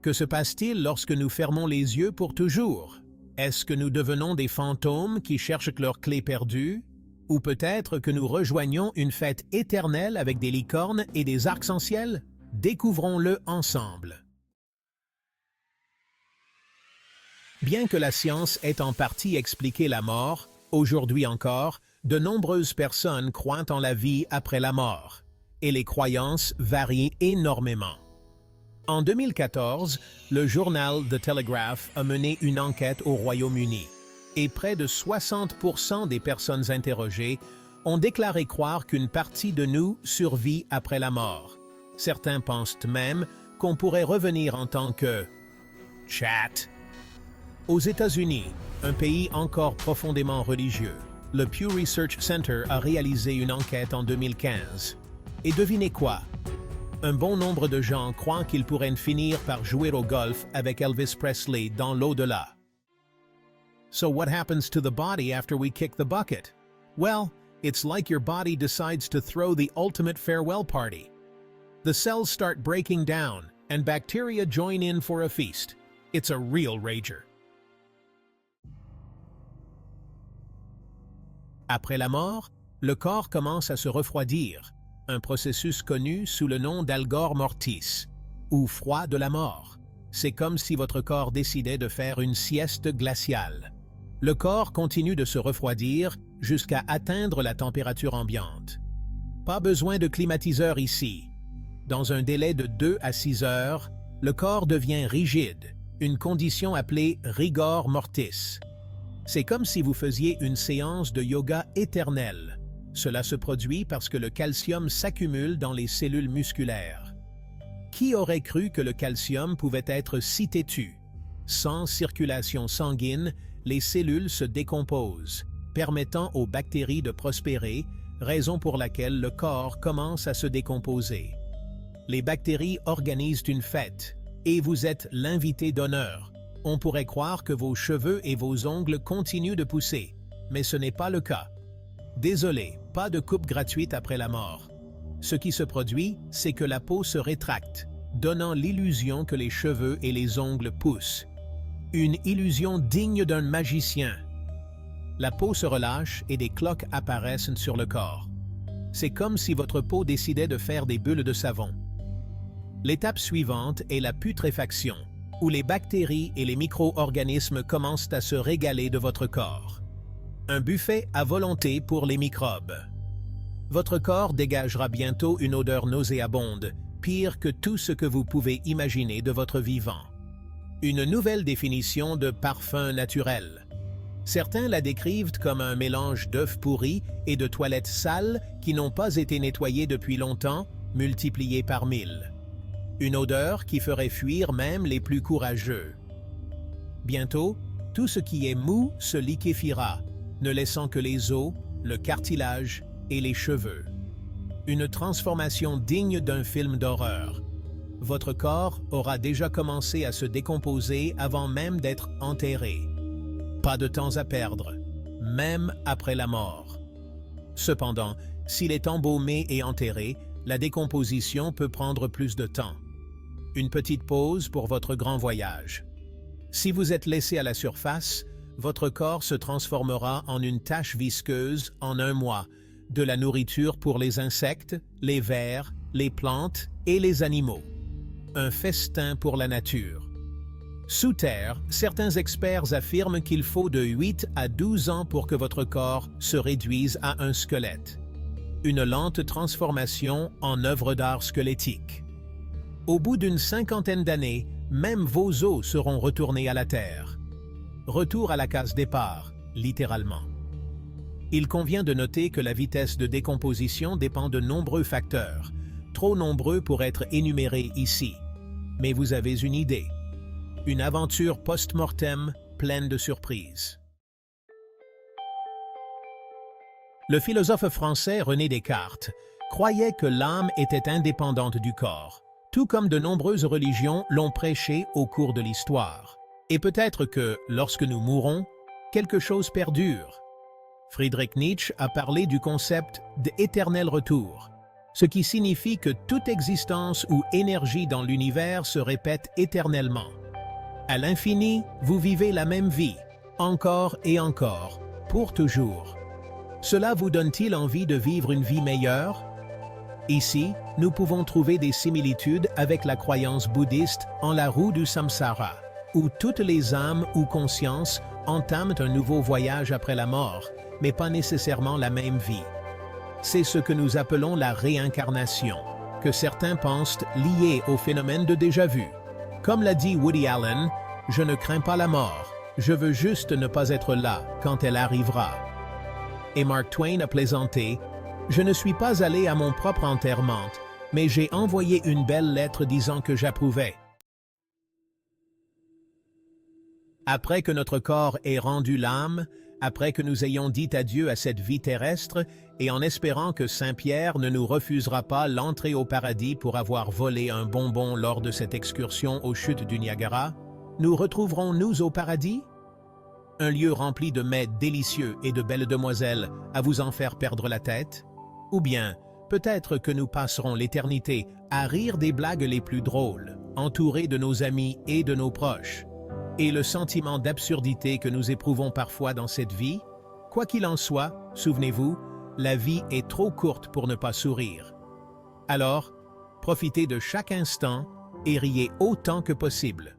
Que se passe-t-il lorsque nous fermons les yeux pour toujours? Est-ce que nous devenons des fantômes qui cherchent leur clé perdue? Ou peut-être que nous rejoignons une fête éternelle avec des licornes et des arcs-en-ciel? Découvrons-le ensemble. Bien que la science ait en partie expliqué la mort, aujourd'hui encore, de nombreuses personnes croient en la vie après la mort, et les croyances varient énormément. En 2014, le journal The Telegraph a mené une enquête au Royaume-Uni, et près de 60% des personnes interrogées ont déclaré croire qu'une partie de nous survit après la mort. Certains pensent même qu'on pourrait revenir en tant que chat. Aux États-Unis, un pays encore profondément religieux, le Pew Research Center a réalisé une enquête en 2015. Et devinez quoi? Un bon nombre de gens croient qu'ils pourraient finir par jouer au golf avec Elvis Presley dans l'au-delà. So what happens to the body after we kick the bucket? Well, it's like your body decides to throw the ultimate farewell party. The cells start breaking down, and bacteria join in for a feast. It's a real rager. Après la mort, le corps commence à se refroidir, un processus connu sous le nom d'algor mortis, ou froid de la mort. C'est comme si votre corps décidait de faire une sieste glaciale. Le corps continue de se refroidir jusqu'à atteindre la température ambiante. Pas besoin de climatiseur ici. Dans un délai de 2 à 6 heures, le corps devient rigide, une condition appelée rigor mortis. C'est comme si vous faisiez une séance de yoga éternelle. Cela se produit parce que le calcium s'accumule dans les cellules musculaires. Qui aurait cru que le calcium pouvait être si têtu? Sans circulation sanguine, les cellules se décomposent, permettant aux bactéries de prospérer, raison pour laquelle le corps commence à se décomposer. Les bactéries organisent une fête, et vous êtes l'invité d'honneur. On pourrait croire que vos cheveux et vos ongles continuent de pousser, mais ce n'est pas le cas. Désolé, pas de coupe gratuite après la mort. Ce qui se produit, c'est que la peau se rétracte, donnant l'illusion que les cheveux et les ongles poussent. Une illusion digne d'un magicien. La peau se relâche et des cloques apparaissent sur le corps. C'est comme si votre peau décidait de faire des bulles de savon. L'étape suivante est la putréfaction, où les bactéries et les micro-organismes commencent à se régaler de votre corps. Un buffet à volonté pour les microbes. Votre corps dégagera bientôt une odeur nauséabonde, pire que tout ce que vous pouvez imaginer de votre vivant. Une nouvelle définition de parfum naturel. Certains la décrivent comme un mélange d'œufs pourris et de toilettes sales qui n'ont pas été nettoyées depuis longtemps, multipliées par 1000. Une odeur qui ferait fuir même les plus courageux. Bientôt, tout ce qui est mou se liquéfiera, ne laissant que les os, le cartilage et les cheveux. Une transformation digne d'un film d'horreur. Votre corps aura déjà commencé à se décomposer avant même d'être enterré. Pas de temps à perdre, même après la mort. Cependant, s'il est embaumé et enterré, la décomposition peut prendre plus de temps. Une petite pause pour votre grand voyage. Si vous êtes laissé à la surface, votre corps se transformera en une tache visqueuse en 1 mois, de la nourriture pour les insectes, les vers, les plantes et les animaux. Un festin pour la nature. Sous terre, certains experts affirment qu'il faut de 8 à 12 ans pour que votre corps se réduise à un squelette. Une lente transformation en œuvre d'art squelettique. Au bout d'une 50aine d'années, même vos os seront retournés à la terre. Retour à la case départ, littéralement. Il convient de noter que la vitesse de décomposition dépend de nombreux facteurs, trop nombreux pour être énumérés ici. Mais vous avez une idée. Une aventure post-mortem pleine de surprises. Le philosophe français René Descartes croyait que l'âme était indépendante du corps, tout comme de nombreuses religions l'ont prêché au cours de l'histoire. Et peut-être que, lorsque nous mourons, quelque chose perdure. Friedrich Nietzsche a parlé du concept d'éternel retour. ce qui signifie que toute existence ou énergie dans l'univers se répète éternellement. À l'infini, vous vivez la même vie, encore et encore, pour toujours. Cela vous donne-t-il envie de vivre une vie meilleure? Ici, nous pouvons trouver des similitudes avec la croyance bouddhiste en la roue du samsara, où toutes les âmes ou consciences entament un nouveau voyage après la mort, mais pas nécessairement la même vie. C'est ce que nous appelons la réincarnation, que certains pensent lié au phénomène de déjà-vu. Comme l'a dit Woody Allen, « Je ne crains pas la mort, je veux juste ne pas être là quand elle arrivera. » Et Mark Twain a plaisanté, « Je ne suis pas allé à mon propre enterrement, mais j'ai envoyé une belle lettre disant que j'approuvais. » Après que notre corps ait rendu l'âme, après que nous ayons dit adieu à cette vie terrestre, et en espérant que Saint-Pierre ne nous refusera pas l'entrée au paradis pour avoir volé un bonbon lors de cette excursion aux chutes du Niagara, nous retrouverons-nous au paradis? Un lieu rempli de mets délicieux et de belles demoiselles à vous en faire perdre la tête? Ou bien, peut-être que nous passerons l'éternité à rire des blagues les plus drôles, entourés de nos amis et de nos proches. Et le sentiment d'absurdité que nous éprouvons parfois dans cette vie? Quoi qu'il en soit, souvenez-vous, la vie est trop courte pour ne pas sourire. Alors, profitez de chaque instant et riez autant que possible.